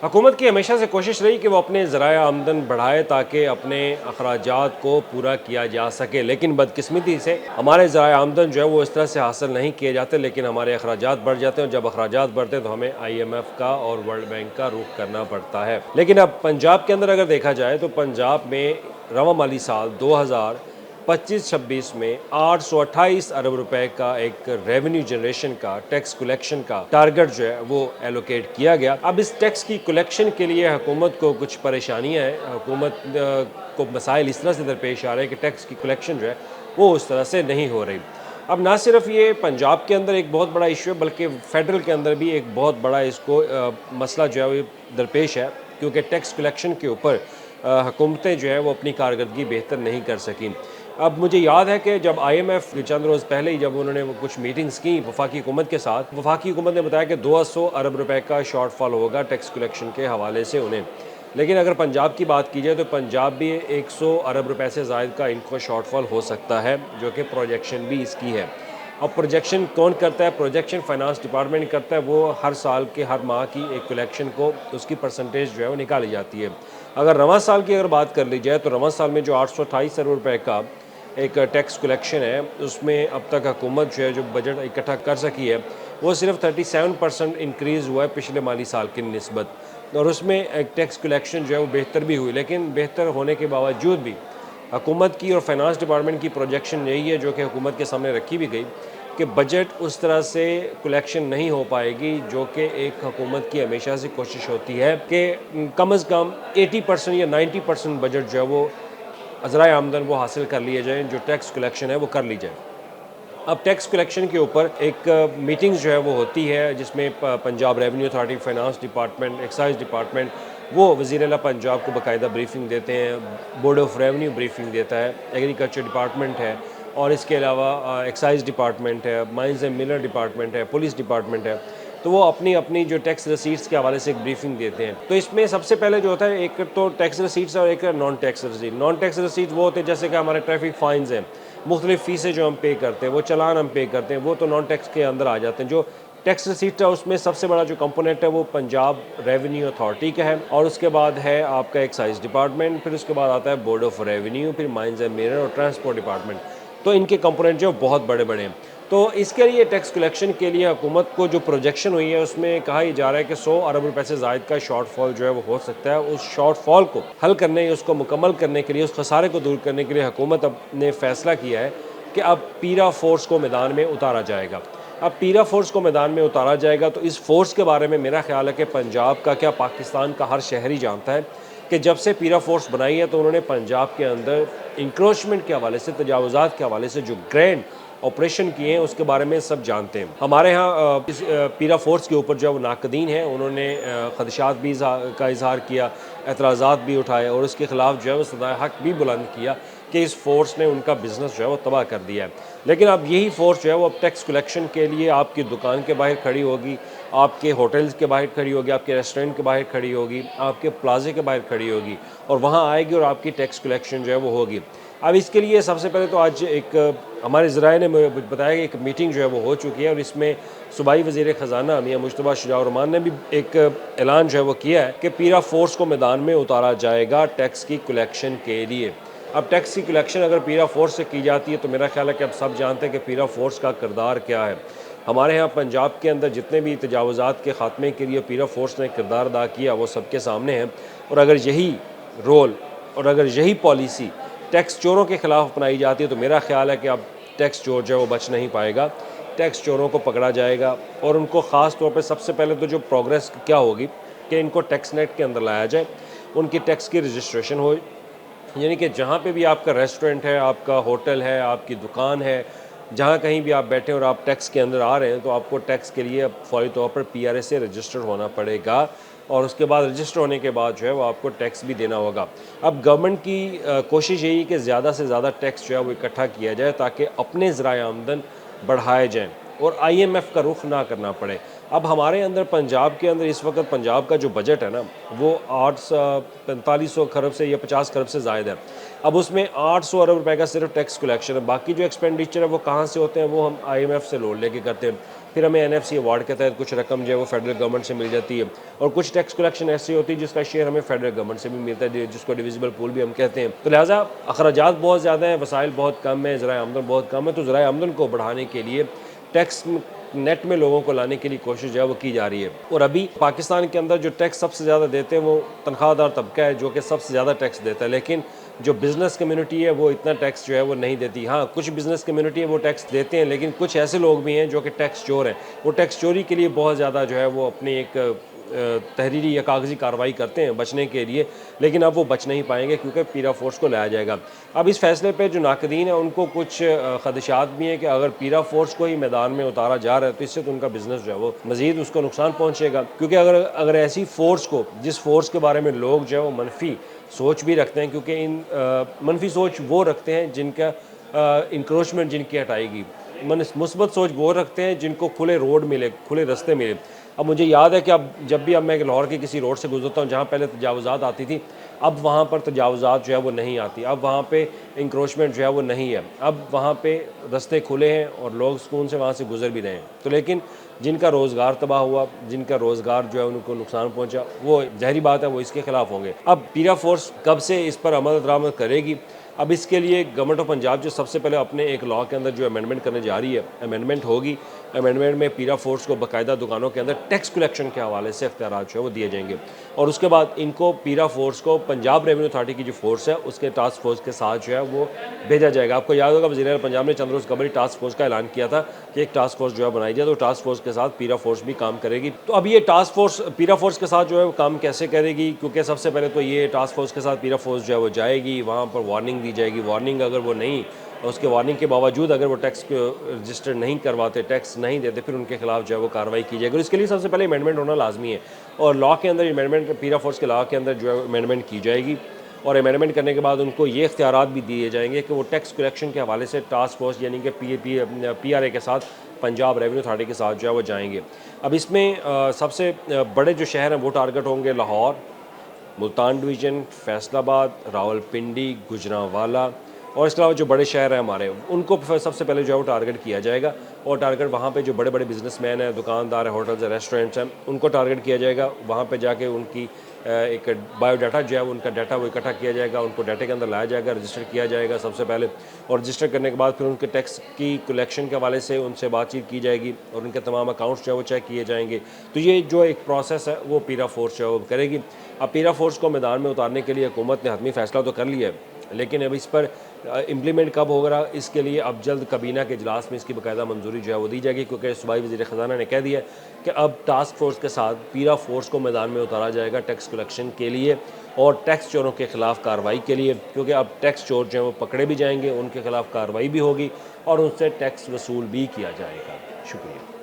हुकूमत की हमेशा से कोशिश रही कि वो अपने ज़राए आमदन बढ़ाए ताकि अपने अखराजात को पूरा किया जा सके, लेकिन बदकिस्मती से हमारे ज़राए आमदन जो है वो इस तरह से हासिल नहीं किए जाते, लेकिन हमारे अखराजात बढ़ जाते हैं और जब अखराजात बढ़ते हैं तो हमें IMF का और वर्ल्ड बैंक का रुख करना पड़ता है। लेकिन अब पंजाब के अंदर अगर देखा जाए तो पंजाब में रवा माली साल 2025-26 में 828 अरब रुपए का एक रेवेन्यू जनरेशन का, टैक्स कलेक्शन का टारगेट जो है वो एलोकेट किया गया। अब इस टैक्स की कलेक्शन के लिए हुकूमत को कुछ परेशानियां हैं। हुकूमत को मसाइल इस तरह से दरपेश आ रहे हैं कि टैक्स की कलेक्शन जो है वो उस तरह से नहीं हो रही। अब ना सिर्फ ये पंजाब के अंदर एक बहुत बड़ा इशू है, बल्कि फेडरल के अंदर भी एक बहुत बड़ा इसको मसला जो है वो दरपेश है, क्योंकि टैक्स कलेक्शन के ऊपर हुकूमतें जो है वो अपनी कारकर्दगी बेहतर नहीं कर सकें। अब मुझे याद है कि जब IMF चंद रोज़ पहले ही जब उन्होंने वो कुछ मीटिंग्स की वफाकी हुकूमत के साथ, वफाकी हुकूमत ने बताया कि 200 अरब रुपए का शॉर्टफॉल होगा टैक्स कलेक्शन के हवाले से उन्हें। लेकिन अगर पंजाब की बात की जाए तो पंजाब भी 100 अरब रुपए से ज़ायद का इनको शॉर्टफॉल हो सकता है, जो कि प्रोजेक्शन भी इसकी है। अब प्रोजेक्शन कौन करता है? प्रोजेक्शन फाइनेंस डिपार्टमेंट करता है। वो हर साल के हर माह की एक कलेक्शन को उसकी परसेंटेज जो है वो निकाली जाती है। अगर रवां साल की अगर बात कर ली जाए तो रवां साल में जो 828 अरब रुपए का एक टैक्स कलेक्शन है, उसमें अब तक हुकूमत जो है जो बजट इकट्ठा कर सकी है वो सिर्फ 37% इंक्रीज़ हुआ है पिछले माली साल की निस्बत, और उसमें एक टैक्स कलेक्शन जो है वो बेहतर भी हुई। लेकिन बेहतर होने के बावजूद भी हुकूमत की और फाइनेंस डिपार्टमेंट की प्रोजेक्शन यही है, जो कि हुकूमत के सामने रखी भी गई, कि बजट उस तरह से कलेक्शन नहीं हो पाएगी, जो कि एक हुकूमत की हमेशा से कोशिश होती है कि कम से कम 80% या 90% बजट जो है वो ज़राए आमदन वो हासिल कर लिए जाएँ, जो टैक्स कलेक्शन है वो कर ली जाए। अब टैक्स कलेक्शन के ऊपर एक मीटिंग्स जो है वो होती है, जिसमें Punjab revenue authority, finance department, excise department, वो वज़ीर आला पंजाब को बाकायदा ब्रीफिंग देते हैं। बोर्ड ऑफ रेवेन्यू ब्रीफिंग देता है, एग्रीकल्चर डिपार्टमेंट है, और इसके अलावा एक्साइज डिपार्टमेंट है, माइंस एंड मिनरल डिपार्टमेंट है, पुलिस डिपार्टमेंट है। तो वो अपनी अपनी जो टैक्स रसीट्स के हवाले से एक ब्रीफिंग देते हैं। तो इसमें सबसे पहले जो होता है, एक तो टैक्स रसीट्स और एक non tax receipt. Non tax receipt वो होते हैं जैसे कि हमारे ट्रैफिक फ़ाइन्स हैं, मुख्तलिफ़ फ़ीसें जो हम पे करते हैं, वो चालान हम पे करते हैं, वो तो नॉन टैक्स के अंदर आ जाते हैं। जो टैक्स रिसीट है उसमें सबसे बड़ा जो कंपोनेंट है वो पंजाब रेवेन्यू अथॉरिटी का है, और उसके बाद है आपका एक्साइज डिपार्टमेंट, फिर उसके बाद आता है बोर्ड ऑफ रेवेन्यू, फिर माइंस एंड मिनरल और ट्रांसपोर्ट डिपार्टमेंट। तो इनके कंपोनेंट जो बहुत बड़े बड़े हैं। तो इसके लिए टैक्स कलेक्शन के लिए हुकूमत को जो प्रोजेक्शन हुई है उसमें कहा ही जा रहा है कि 100 अरब रुपए से ज़ायद का शॉर्टफॉल जो है वो हो सकता है। उस शॉर्टफॉल को हल करने, उसको मुकम्मल करने के लिए, उस खसारे को दूर करने के लिए हुकूमत ने फ़ैसला किया है कि अब पीरा फोर्स को मैदान में उतारा जाएगा। अब पीरा फोर्स को मैदान में उतारा जाएगा तो इस फोर्स के बारे में मेरा ख्याल है कि पंजाब का क्या पाकिस्तान का हर शहरी जानता है कि जब से पीरा फोर्स बनाई है तो उन्होंने पंजाब के अंदर इंक्रोचमेंट के हवाले से, तजावुज़ात के हवाले से जो ग्रैंड ऑपरेशन किए हैं उसके बारे में सब जानते हैं। हमारे यहाँ इस पीरा फोर्स के ऊपर जो नाकदीन हैं उन्होंने खदशात भी का इजहार किया, एतराज़ात भी उठाए, और उसके ख़िलाफ़ जो है वो सदाए हक़ भी बुलंद किया कि इस फोर्स ने उनका बिज़नेस जो है वो तबाह कर दिया है। लेकिन अब यही फोर्स जो है वो अब टैक्स कलेक्शन के लिए आपकी दुकान के बाहर खड़ी होगी, आपके होटल्स के बाहर खड़ी होगी, आपके रेस्टोरेंट के बाहर खड़ी होगी, आपके प्लाजे के बाहर खड़ी होगी, और वहाँ आएगी और आपकी टैक्स कलेक्शन जो है वो होगी। अब इसके लिए सबसे पहले तो आज एक हमारे ज़राए ने मुझे बताया कि एक मीटिंग जो है वो हो चुकी है, और इसमें सूबाई वज़ीर ख़ज़ाना मियां मुश्तबा शुजा-उर-रहमान ने भी एक ऐलान जो है वो किया है कि पीरा फोर्स को मैदान में उतारा जाएगा टैक्स की कलेक्शन के लिए। अब टैक्स की कलेक्शन अगर पीरा फोर्स से की जाती है तो मेरा ख्याल है कि अब सब जानते हैं कि पीरा फोर्स का किरदार क्या है। हमारे यहाँ पंजाब के अंदर जितने भी तजावुज़ात के ख़ात्मे के लिए पीरा फोर्स ने किरदार अदा किया वो सबके सामने है, और अगर यही रोल और अगर यही पॉलिसी टैक्स चोरों के ख़िलाफ़ अपनाई जाती है तो मेरा ख़्याल है कि अब टैक्स चोर जो है वो बच नहीं पाएगा। टैक्स चोरों को पकड़ा जाएगा, और उनको ख़ास तौर पे सबसे पहले तो जो प्रोग्रेस क्या होगी कि इनको टैक्स नेट के अंदर लाया जाए, उनकी टैक्स की रजिस्ट्रेशन हो, यानी कि जहाँ पे भी आपका रेस्टोरेंट है, आपका होटल है, आपकी दुकान है, जहाँ कहीं भी आप बैठे और आप टैक्स के अंदर आ रहे हैं तो आपको टैक्स के लिए फौरी तौर पर PRA से रजिस्टर्ड होना पड़ेगा, और उसके बाद रजिस्टर होने के बाद जो है वो आपको टैक्स भी देना होगा। अब गवर्नमेंट की कोशिश यही है कि ज़्यादा से ज़्यादा टैक्स जो है वो इकट्ठा किया जाए ताकि अपने ज़राए आमदन बढ़ाए जाएँ और IMF का रुख ना करना पड़े। अब हमारे अंदर पंजाब के अंदर इस वक्त पंजाब का जो बजट है ना वो 4500 खरब से या 50 खरब से ज़ायद है। अब उसमें 800 अरब रुपए का सिर्फ टैक्स कलेक्शन है। बाकी जो एक्सपेंडिचर है वो कहाँ से होते हैं, वो हम IMF से लोन लेके करते हैं। फिर हमें NFC अवार्ड के तहत कुछ रकम जो है वो फेडरल गवर्नमेंट से मिल जाती है, और कुछ टैक्स कलेक्शन ऐसी होती है जिसका शेयर हमें फेडरल गवर्नमेंट से भी मिलता है, जिसको डिविजिबल पूल भी हम कहते हैं। तो लिहाजा अखराजात बहुत ज़्यादा हैं, वसाइल बहुत कम है, ज़राए आमदन बहुत कम है। तो ज़राए आमदन को बढ़ाने के लिए टैक्स नेट में लोगों को लाने के लिए कोशिश जो है वो की जा रही है। और अभी पाकिस्तान के अंदर जो टैक्स सबसे ज़्यादा देते हैं वो तनख्वाहदार तबका है, जो कि सबसे ज़्यादा टैक्स देता है। लेकिन जो बिज़नेस कम्युनिटी है वो इतना टैक्स जो है वो नहीं देती। हाँ, कुछ बिज़नेस कम्युनिटी है वो टैक्स देते हैं, लेकिन कुछ ऐसे लोग भी हैं जो कि टैक्स चोर हैं। वो टैक्स चोरी के लिए बहुत ज़्यादा जो है वो अपनी एक तहरीरी या कागज़ी कार्रवाई करते हैं बचने के लिए, लेकिन अब वो बच नहीं पाएंगे क्योंकि पीरा फोर्स को लाया जाएगा। अब इस फैसले पे जो नाकदीन है उनको कुछ खदशात भी हैं कि अगर पीरा फोर्स को ही मैदान में उतारा जा रहा है तो इससे तो उनका बिज़नेस जो है वो मज़ीद उसको नुकसान पहुँचेगा। क्योंकि अगर ऐसी फ़ोर्स को, जिस फोर्स के बारे में लोग जो है वो मनफी सोच भी रखते हैं, क्योंकि इन मनफी सोच वो रखते हैं जिनका इंक्रोचमेंट जिनकी हटाएगी, मुस्बत सोच वो रखते हैं जिनको खुले रोड मिले, खुले रास्ते मिले। अब मुझे याद है कि अब जब भी मैं लाहौर की किसी रोड से गुजरता हूँ जहाँ पहले तजावुज़ात आती थी, अब वहाँ पर तजावुज़ात जो है वो नहीं आती। अब वहाँ पे इंक्रोचमेंट जो है वो नहीं है। अब वहाँ पे रास्ते खुले हैं और लोग सुकून से वहाँ से गुजर भी रहे हैं। तो लेकिन जिनका रोज़गार तबाह हुआ, जिनका रोज़गार जो है उनको नुकसान पहुँचा, वो ज़ाहिरी बात है वो इसके ख़िलाफ़ होंगे। अब पीरा फोर्स कब से इस पर अमल दरामद करेगी? अब इसके लिए गवर्नमेंट ऑफ पंजाब जो सबसे पहले अपने एक लॉ के अंदर जो अमेंडमेंट करने जा रही है, अमेंडमेंट होगी। अमेंडमेंट में पीरा फोर्स को बाकायदा दुकानों के अंदर टैक्स कलेक्शन के हवाले से इख्तियारात जो है वो दिए जाएंगे, और उसके बाद इनको पीरा फोर्स को पंजाब रेवेन्यू अथॉरिटी की जो फोर्स है उसके टास्क फोर्स के साथ जो है वो भेजा जाएगा। आपको याद होगा वज़ीर पंजाब ने चंद रोज़ कबल टास्क फोर्स का ऐलान किया था कि एक टास्क फोर्स जो है बनाई जाए, तो टास्क फोर्स के साथ पीरा फोर्स भी काम करेगी। तो अब ये टास्क फोर्स पीरा फोर्स के साथ जो है वो काम कैसे करेगी? क्योंकि सबसे पहले तो ये टास्क फोर्स के साथ पीरा फोर्स जो है वो जाएगी, वहाँ पर वार्निंग दी जाएगी। वार्निंग अगर वो नहीं, उसके वार्निंग के बावजूद अगर वो टैक्स को रजिस्टर नहीं करवाते, टैक्स नहीं देते, फिर उनके खिलाफ जो है वो कार्रवाई की जाएगी। और इसके लिए सबसे पहले अमेंडमेंट होना लाजमी है, और लॉ के अंदर अमेंडमेंट, पीरा फोर्स के लॉ के अंदर जो है अमेंडमेंट की जाएगी। और अमेंडमेंट करने के बाद उनको ये इख्तियारात भी दिए जाएंगे कि वो टैक्स कलेक्शन के हवाले से टास्क फोर्स यानी कि PRA के साथ, पंजाब रेवेन्यू अथॉरिटी के साथ जो है वो जाएंगे। अब इसमें सबसे बड़े जो शहर हैं वो टारगेट होंगे लाहौर, मुल्तान डिवीज़न, फैसलाबाद, रावलपिंडी, गुजरांवाला, और इसके अलावा जो बड़े शहर हैं हमारे, उनको सबसे पहले जो है वो टारगेट किया जाएगा। और टारगेट वहाँ पे जो बड़े बड़े बिजनेसमैन हैं, दुकानदार हैं, होटल्स हैं, रेस्टोरेंट्स हैं, उनको टारगेट किया जाएगा। वहाँ पे जाके उनकी एक बायोडाटा जो है उनका डाटा वो इकट्ठा किया जाएगा, उनको डाटे के अंदर लाया जाएगा, रजिस्टर किया जाएगा सबसे पहले, और रजिस्टर करने के बाद फिर उनके टैक्स की कलेक्शन के हवाले से उनसे बातचीत की जाएगी और उनके तमाम अकाउंट्स जो है वो चेक किए जाएंगे। तो ये जो एक प्रोसेस है वो पीरा फोर्स जो है वो करेगी। अब पीरा फोर्स को मैदान में उतारने के लिए हुकूमत ने हतमी फ़ैसला तो कर लिया है, लेकिन अब इस पर इम्प्लीमेंट कब होगा, इसके लिए अब जल्द कबीना के इजलास में इसकी बाकायदा मंजूरी जो है वो दी जाएगी। क्योंकि सूबाई वज़ीर ख़ज़ाना ने कह दिया कि अब टास्क फोर्स के साथ पीरा फोर्स को मैदान में उतारा जाएगा टैक्स कलेक्शन के लिए और टैक्स चोरों के ख़िलाफ़ कार्रवाई के लिए। क्योंकि अब टैक्स चोर जो हैं वो पकड़े भी जाएंगे, उनके खिलाफ़ कार्रवाई भी होगी और उनसे टैक्स वसूल भी किया जाएगा। शुक्रिया।